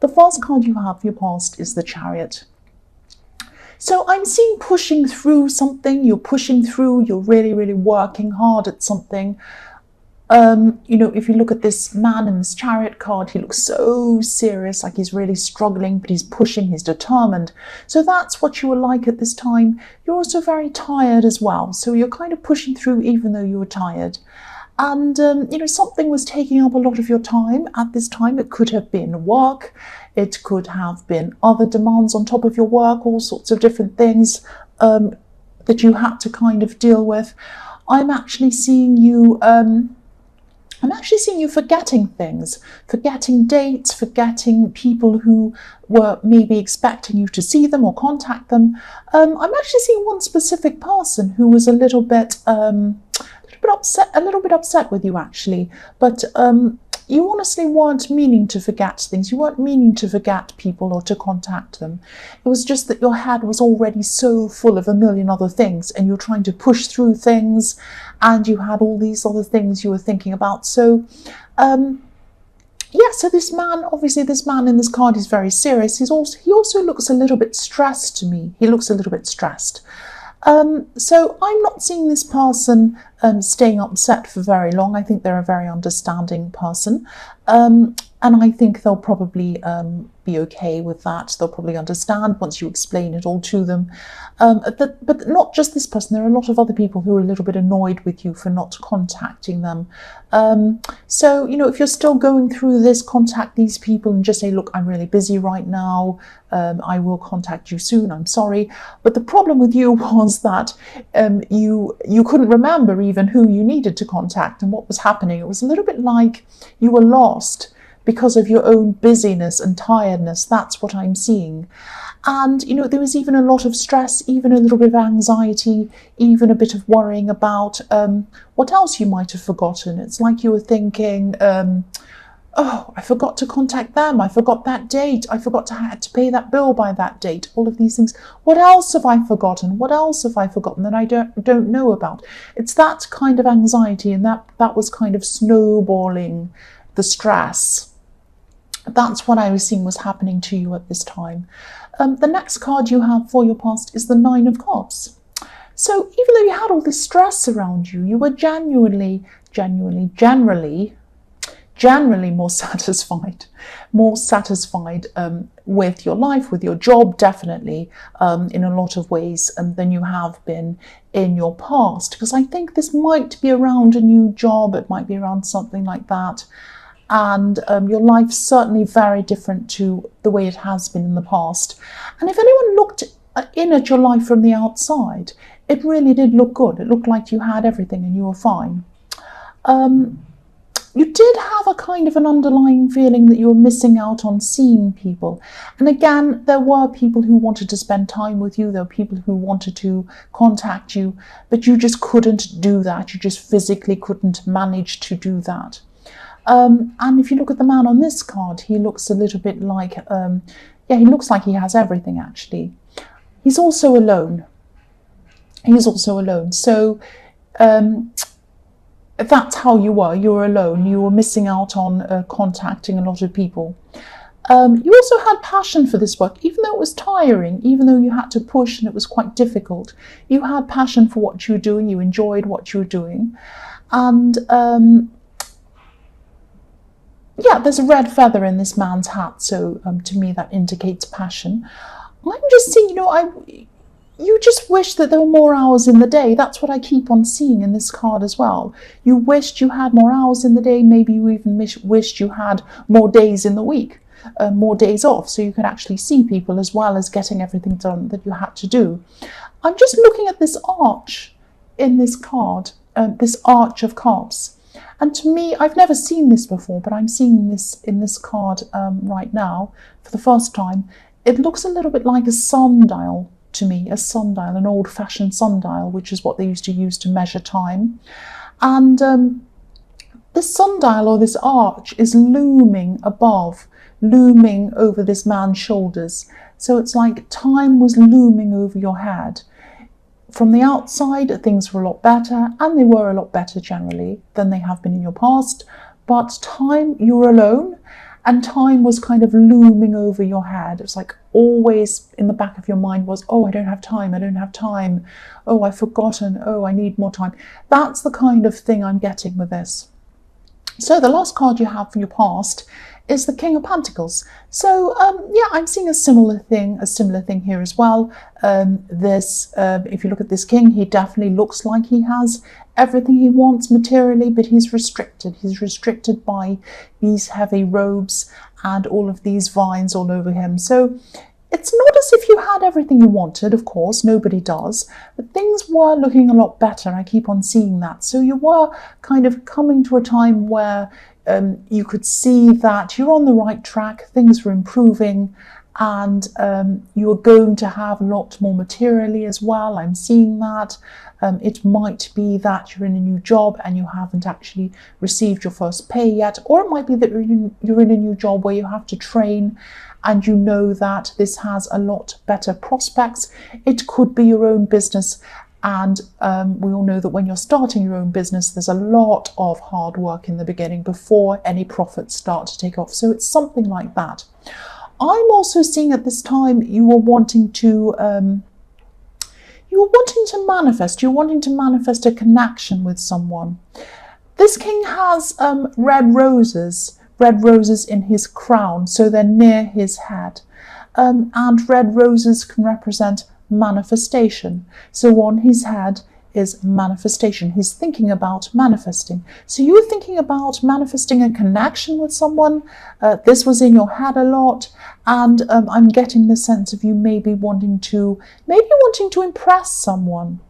The first card you have for your past is the Chariot. So I'm seeing pushing through something. You're pushing through. You're really, really working hard at something. If you look at this man in this Chariot card, he looks so serious, like he's really struggling, but he's pushing, he's determined. So that's what you were like at this time. You're also very tired as well. So you're kind of pushing through even though you were tired. And, something was taking up a lot of your time at this time. It could have been work. It could have been other demands on top of your work, all sorts of different things that you had to kind of deal with. I'm actually seeing you forgetting things, forgetting dates, forgetting people who were maybe expecting you to see them or contact them. I'm actually seeing one specific person who was a little bit upset with you actually, but you honestly weren't meaning to forget things. You weren't meaning to forget people or to contact them. It was just that your head was already so full of a million other things, and you're trying to push through things, and you had all these other things you were thinking about. So, so this man in this card is very serious. He also looks a little bit stressed to me. He looks a little bit stressed. So I'm not seeing this person staying upset for very long. I think they're a very understanding person. And I think they'll probably be okay with that. They'll probably understand once you explain it all to them. But not just this person. There are a lot of other people who are a little bit annoyed with you for not contacting them. So, if you're still going through this, contact these people and just say, look, I'm really busy right now. I will contact you soon. I'm sorry. But the problem with you was that you couldn't remember even who you needed to contact and what was happening. It was a little bit like you were lost because of your own busyness and tiredness. That's what I'm seeing. And, there was even a lot of stress, even a little bit of anxiety, even a bit of worrying about what else you might have forgotten. It's like you were thinking, oh, I forgot to contact them. I forgot that date. I forgot I had to pay that bill by that date. All of these things. What else have I forgotten? What else have I forgotten that I don't know about? It's that kind of anxiety, and that was kind of snowballing the stress. That's what I was seeing was happening to you at this time. The next card you have for your past is the Nine of Cups. So even though you had all this stress around you, you were generally more satisfied with your life, with your job, definitely, in a lot of ways than you have been in your past. Because I think this might be around a new job, it might be around something like that. And your life's certainly very different to the way it has been in the past. And if anyone looked in at your life from the outside, it really did look good. It looked like you had everything and you were fine. You did have a kind of an underlying feeling that you were missing out on seeing people. And again, there were people who wanted to spend time with you. There were people who wanted to contact you, but you just couldn't do that. You just physically couldn't manage to do that. And if you look at the man on this card, he looks a little bit like, he looks like he has everything, actually. He's also alone. So that's how you were. You were alone. You were missing out on contacting a lot of people. You also had passion for this work, even though it was tiring, even though you had to push and it was quite difficult. You had passion for what you were doing. You enjoyed what you were doing. And there's a red feather in this man's hat, so to me that indicates passion. I'm just seeing, you just wish that there were more hours in the day. That's what I keep on seeing in this card as well. You wished you had more hours in the day. Maybe you even wished you had more days in the week, more days off, so you could actually see people as well as getting everything done that you had to do. I'm just looking at this arch in this card, this Arch of Cups. And to me, I've never seen this before, but I'm seeing this in this card right now for the first time. It looks a little bit like a sundial to me, a sundial, an old-fashioned sundial, which is what they used to use to measure time. And this sundial or this arch is looming over this man's shoulders. So it's like time was looming over your head. From the outside, things were a lot better, and they were a lot better generally than they have been in your past. But time, you were alone, and time was kind of looming over your head. It was like always in the back of your mind was, oh, I don't have time, I don't have time. Oh, I've forgotten. Oh, I need more time. That's the kind of thing I'm getting with this. So the last card you have from your past is the King of Pentacles. So yeah, I'm seeing a similar thing here as well. If you look at this king, he definitely looks like he has everything he wants materially, but he's restricted. He's restricted by these heavy robes and all of these vines all over him. So it's not as if you had everything you wanted, of course, nobody does, but things were looking a lot better. I keep on seeing that. So you were kind of coming to a time where you could see that you're on the right track, things were improving, and you are going to have a lot more materially as well. I'm seeing that. It might be that you're in a new job and you haven't actually received your first pay yet, or it might be that you're in a new job where you have to train and you know that this has a lot better prospects. It could be your own business, and we all know that when you're starting your own business, there's a lot of hard work in the beginning before any profits start to take off. So it's something like that. I'm also seeing at this time you are wanting to manifest. You're wanting to manifest a connection with someone. This king has red roses in his crown, so they're near his head. And red roses can represent manifestation. So on his head is manifestation. He's thinking about manifesting. So you're thinking about manifesting a connection with someone. This was in your head a lot, and I'm getting the sense of you maybe wanting to impress someone.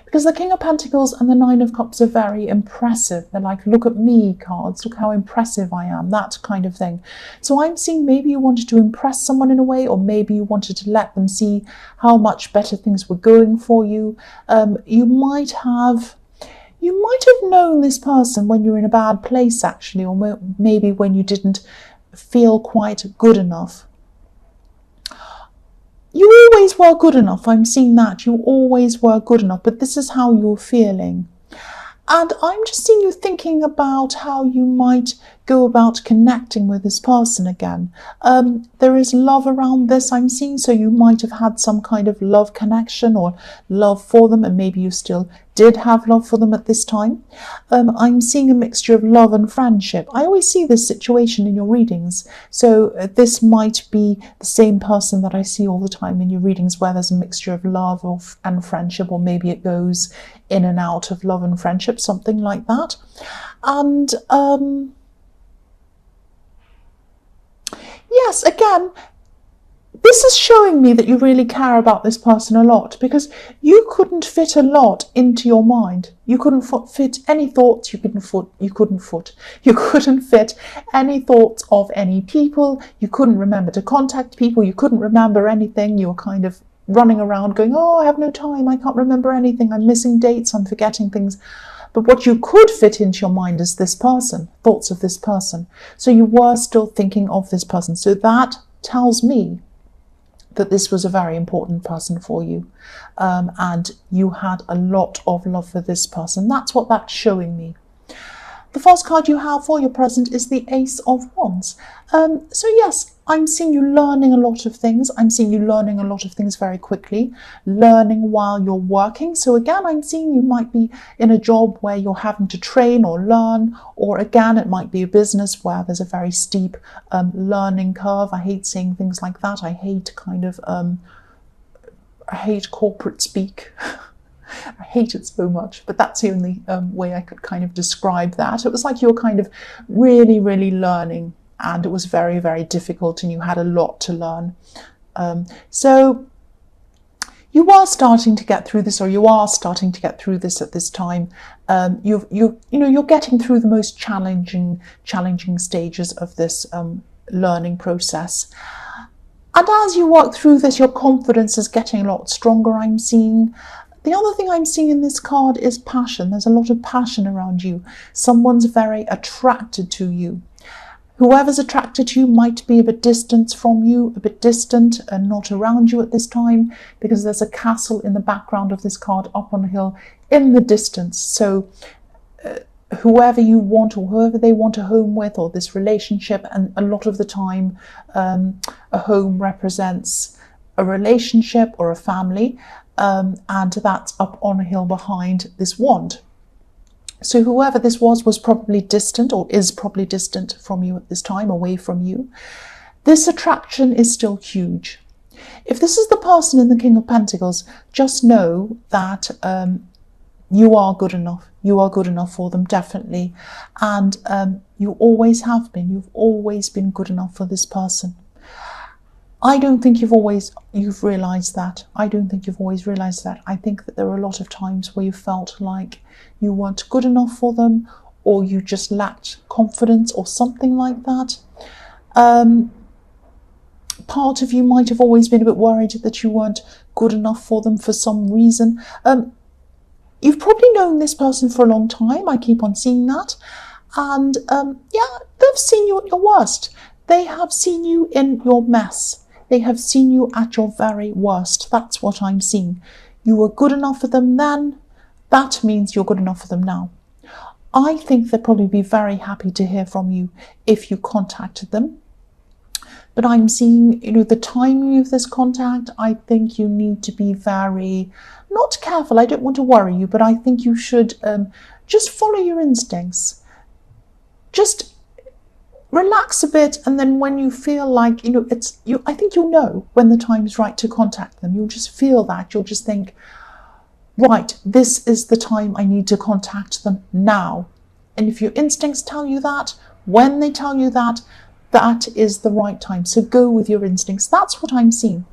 Because the King of Pentacles and the Nine of Cups are very impressive. They're like, look at me cards, look how impressive I am, that kind of thing. So I'm seeing maybe you wanted to impress someone in a way, or maybe you wanted to let them see how much better things were going for you. You might have known this person when you were in a bad place, actually, or maybe when you didn't feel quite good enough. You always were good enough. I'm seeing that. You always were good enough, but this is how you're feeling. And I'm just seeing you thinking about how you might go about connecting with this person again. There is love around this, I'm seeing, so you might have had some kind of love connection or love for them, and maybe you still did have love for them at this time. I'm seeing a mixture of love and friendship. I always see this situation in your readings. So this might be the same person that I see all the time in your readings, where there's a mixture of love and friendship, or maybe it goes in and out of love and friendship, something like that. And yes, again, this is showing me that you really care about this person a lot, because you couldn't fit a lot into your mind. You couldn't fit any thoughts. You couldn't fit any thoughts of any people. You couldn't remember to contact people. You couldn't remember anything. You were kind of running around going, oh, I have no time. I can't remember anything. I'm missing dates. I'm forgetting things. But what you could fit into your mind is this person, thoughts of this person. So you were still thinking of this person. So that tells me that this was a very important person for you. And you had a lot of love for this person. That's what that's showing me. The first card you have for your present is the Ace of Wands. So yes, I'm seeing you learning a lot of things. I'm seeing you learning a lot of things very quickly, learning while you're working. So again, I'm seeing you might be in a job where you're having to train or learn, or again, it might be a business where there's a very steep learning curve. I hate saying things like that. I hate I hate corporate speak. I hate it so much, but that's the only way I could kind of describe that. It was like you were kind of really, really learning, and it was very, very difficult, and you had a lot to learn. So you are starting to get through this, or you are starting to get through this at this time. You're getting through the most challenging stages of this learning process. And as you work through this, your confidence is getting a lot stronger, I'm seeing. The other thing I'm seeing in this card is passion. There's a lot of passion around you. Someone's very attracted to you. Whoever's attracted to you might be a bit distant from you, a bit distant and not around you at this time, because there's a castle in the background of this card up on a hill in the distance. So whoever you want or whoever they want a home with, or this relationship. And a lot of the time a home represents a relationship or a family, and that's up on a hill behind this wand. So whoever this was probably distant, or is probably distant from you at this time, away from you. This attraction is still huge. If this is the person in the King of Pentacles, just know that you are good enough. You are good enough for them, definitely. And you always have been. You've always been good enough for this person. I don't think you've realised that. I don't think you've always realised that. I think that there are a lot of times where you felt like you weren't good enough for them, or you just lacked confidence or something like that. Part of you might have always been a bit worried that you weren't good enough for them for some reason. You've probably known this person for a long time. I keep on seeing that. And yeah, they've seen you at your worst. They have seen you in your mess. They have seen you at your very worst. That's what I'm seeing. You were good enough for them then. That means you're good enough for them now. I think they'd probably be very happy to hear from you if you contacted them. But I'm seeing, the timing of this contact. I think you need to be very, not careful. I don't want to worry you, but I think you should just follow your instincts. Just relax a bit, and then when you feel like, I think you'll know when the time is right to contact them. You'll just feel that. You'll just think, right, this is the time I need to contact them now. And if your instincts tell you that, when they tell you that, that is the right time. So go with your instincts. That's what I'm seeing.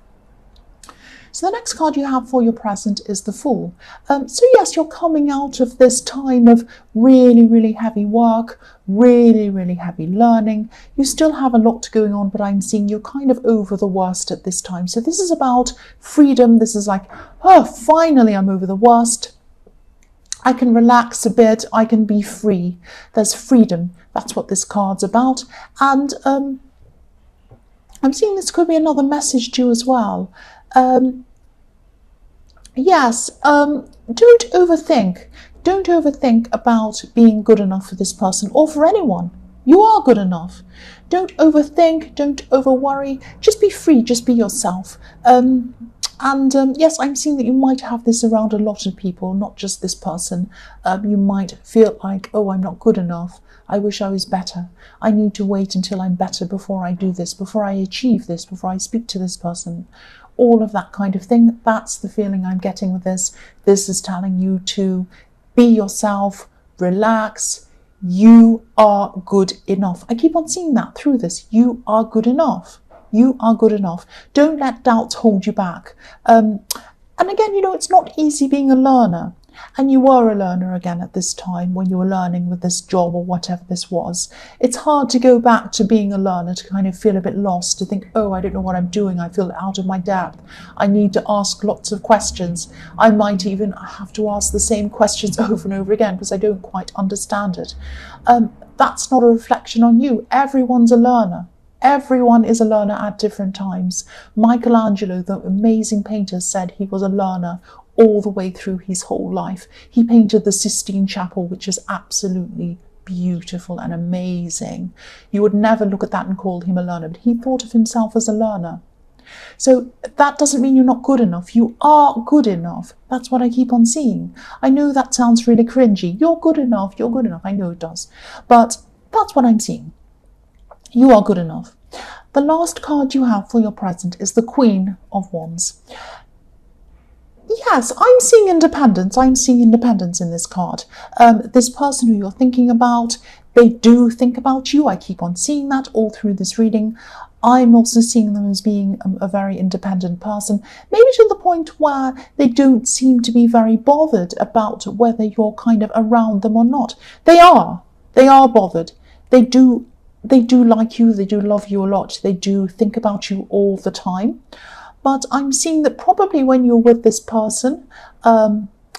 So the next card you have for your present is the Fool. So yes, you're coming out of this time of really, really heavy work, really, really heavy learning. You still have a lot going on, but I'm seeing you're kind of over the worst at this time. So this is about freedom. This is like, oh, finally I'm over the worst. I can relax a bit. I can be free. There's freedom. That's what this card's about. And I'm seeing this could be another message to you as well. Yes, don't overthink. Don't overthink about being good enough for this person or for anyone. You are good enough. Don't overthink, don't overworry. Just be free, just be yourself. Yes, I'm seeing that you might have this around a lot of people, not just this person. You might feel like, oh, I'm not good enough. I wish I was better. I need to wait until I'm better before I do this, before I achieve this, before I speak to this person. All of that kind of thing. That's the feeling I'm getting with this. This is telling you to be yourself, relax. You are good enough. I keep on seeing that through this. You are good enough. You are good enough. Don't let doubts hold you back. And again, it's not easy being a learner. And you were a learner again at this time when you were learning with this job or whatever this was. It's hard to go back to being a learner, to kind of feel a bit lost, to think, oh, I don't know what I'm doing. I feel out of my depth. I need to ask lots of questions. I might even have to ask the same questions over and over again because I don't quite understand it. That's not a reflection on you. Everyone's a learner. Everyone is a learner at different times. Michelangelo, the amazing painter, said he was a learner all the way through his whole life. He painted the Sistine Chapel, which is absolutely beautiful and amazing. You would never look at that and call him a learner, but he thought of himself as a learner. So that doesn't mean you're not good enough. You are good enough. That's what I keep on seeing. I know that sounds really cringy. You're good enough. You're good enough. I know it does. But that's what I'm seeing. You are good enough. The last card you have for your present is the Queen of Wands. Yes, I'm seeing independence. I'm seeing independence in this card. This person who you're thinking about, they do think about you. I keep on seeing that all through this reading. I'm also seeing them as being a very independent person, maybe to the point where they don't seem to be very bothered about whether you're kind of around them or not. They are bothered. They do like you. They do love you a lot. They do think about you all the time. But I'm seeing that probably when you're with this person,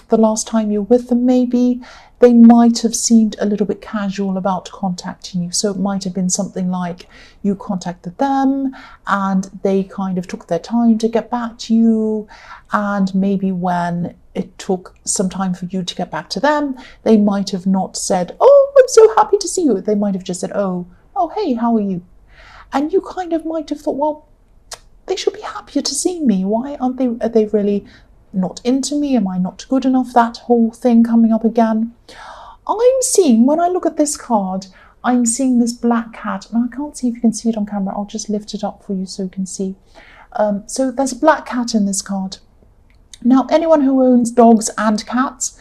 the last time you were with them, maybe they might have seemed a little bit casual about contacting you. So it might have been something like you contacted them and they kind of took their time to get back to you. And maybe when it took some time for you to get back to them, they might have not said, "Oh, I'm so happy to see you." They might have just said, "Oh, hey, how are you?" And you kind of might have thought, well, they should be happier to see me. Why aren't they? Are they really not into me? Am I not good enough? That whole thing coming up again. I'm seeing, when I look at this card, I'm seeing this black cat. And I can't see if you can see it on camera. I'll just lift it up for you so you can see. So there's a black cat in this card. Now, anyone who owns dogs and cats,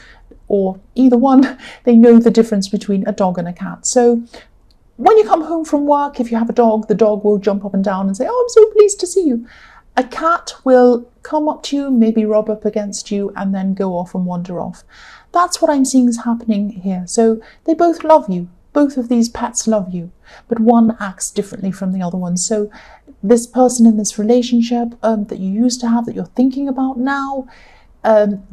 or either one, they know the difference between a dog and a cat. So when you come home from work, if you have a dog, the dog will jump up and down and say, "Oh, I'm so pleased to see you." A cat will come up to you, maybe rub up against you, and then go off and wander off. That's what I'm seeing is happening here. So they both love you. Both of these pets love you, but one acts differently from the other one. So this person in this relationship that you used to have, that you're thinking about now,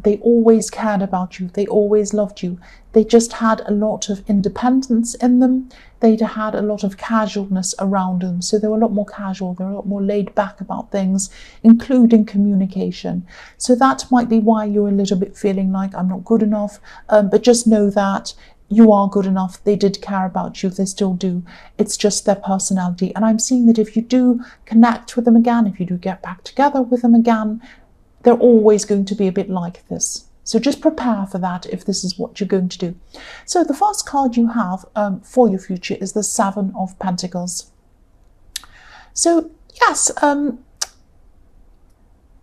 they always cared about you. They always loved you. They just had a lot of independence in them. They had a lot of casualness around them. So they were a lot more casual. They were a lot more laid back about things, including communication. So that might be why you're a little bit feeling like, "I'm not good enough." But just know that you are good enough. They did care about you. They still do. It's just their personality. And I'm seeing that if you do connect with them again, if you do get back together with them again, they're always going to be a bit like this. So just prepare for that if this is what you're going to do. So the first card you have for your future is the Seven of Pentacles. So yes,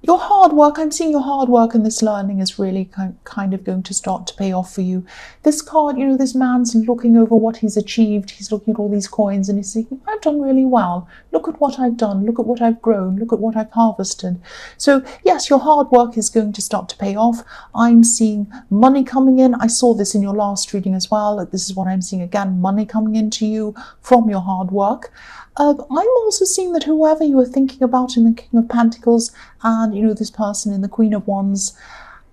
your hard work, I'm seeing your hard work and this learning is really kind of going to start to pay off for you. This card, you know, this man's looking over what he's achieved. He's looking at all these coins and he's thinking, "I've done really well. Look at what I've done. Look at what I've grown. Look at what I've harvested." So yes, your hard work is going to start to pay off. I'm seeing money coming in. I saw this in your last reading as well. This is what I'm seeing again, money coming into you from your hard work. I'm also seeing that whoever you were thinking about in the King of Pentacles and, you know, this person in the Queen of Wands,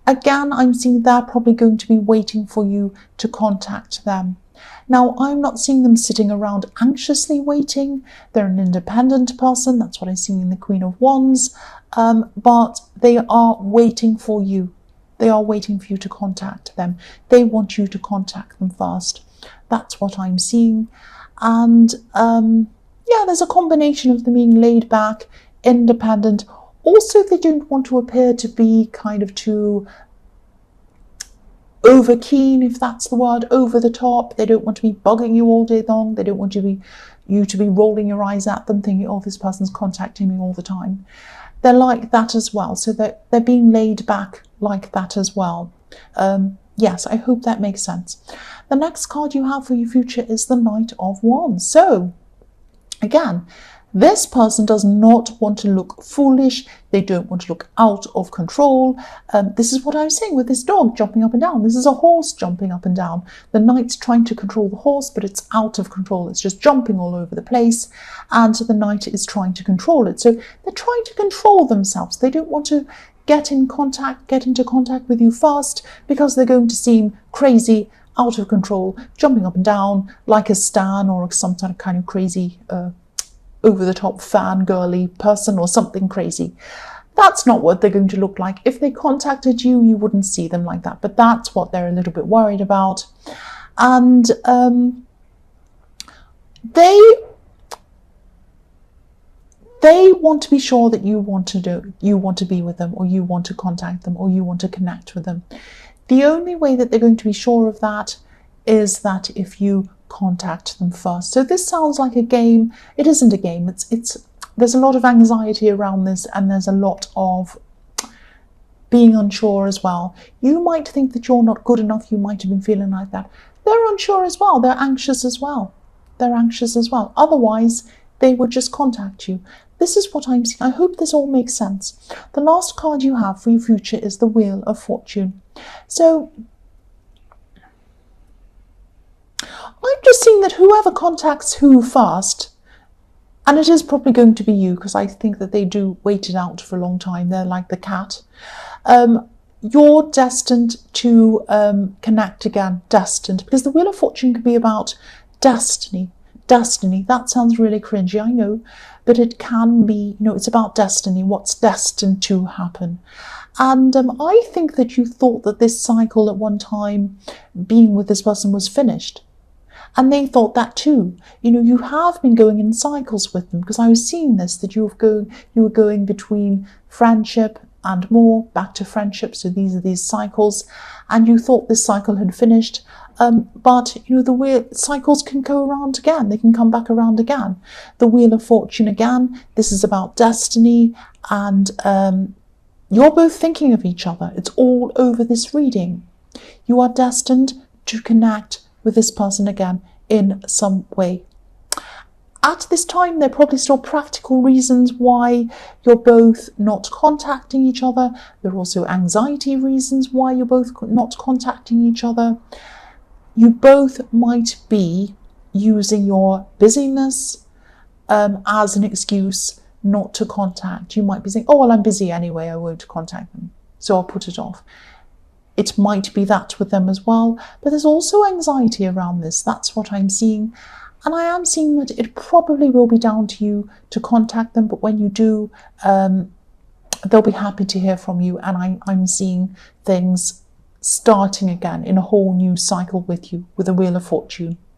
again, I'm seeing they're probably going to be waiting for you to contact them. Now, I'm not seeing them sitting around anxiously waiting. They're an independent person. That's what I'm seeing in the Queen of Wands. But they are waiting for you. They are waiting for you to contact them. They want you to contact them first. That's what I'm seeing. And yeah, there's a combination of them being laid back, independent. Also, they don't want to appear to be kind of too over keen, if that's the word, over the top. They don't want to be bugging you all day long. They don't want you to be rolling your eyes at them thinking, "Oh, this person's contacting me all the time." They're like that as well. So they're being laid back like that as well. Yes, I hope that makes sense. The next card you have for your future is the Knight of Wands. So again, this person does not want to look foolish. They don't want to look out of control. This is what I'm saying with this dog jumping up and down. This is a horse jumping up and down. The knight's trying to control the horse, but it's out of control. It's just jumping all over the place. And the knight is trying to control it. So they're trying to control themselves. They don't want to get into contact with you fast because they're going to seem crazy, out of control, jumping up and down like a stan or some kind of crazy over-the-top fangirly person or something crazy. That's not what they're going to look like. If they contacted you, you wouldn't see them like that. But that's what they're a little bit worried about. And they want to be sure that you want to be with them, or you want to contact them, or you want to connect with them. The only way that they're going to be sure of that is that if you contact them first. So this sounds like a game. It isn't a game. There's a lot of anxiety around this, and there's a lot of being unsure as well. You might think that you're not good enough. You might have been feeling like that. They're unsure as well. They're anxious as well. Otherwise, they would just contact you. This is what I'm seeing. I hope this all makes sense. The last card you have for your future is the Wheel of Fortune. So I'm just seeing that whoever contacts who first, and it is probably going to be you, because I think that they do wait it out for a long time. They're like the cat. you're destined to connect again, destined, because the Wheel of Fortune can be about destiny. Destiny, that sounds really cringy, I know, but it can be, it's about destiny, what's destined to happen. And I think that you thought that this cycle at one time, being with this person, was finished. And they thought that too. You have been going in cycles with them, because I was seeing this, that you were going between friendship and more, back to friendship. So these are these cycles, and you thought this cycle had finished. But the wheel cycles can go around again. They can come back around again. The Wheel of Fortune again. This is about destiny, and you're both thinking of each other. It's all over this reading. You are destined to connect with this person again in some way. At this time, there are probably still practical reasons why you're both not contacting each other. There are also anxiety reasons why you're both not contacting each other. You both might be using your busyness as an excuse not to contact. You might be saying, oh, well, I'm busy anyway, I won't contact them, so I'll put it off. It might be that with them as well, but there's also anxiety around this. That's what I'm seeing. And I am seeing that it probably will be down to you to contact them, but when you do, they'll be happy to hear from you. And I'm seeing things starting again in a whole new cycle with you, with the Wheel of Fortune.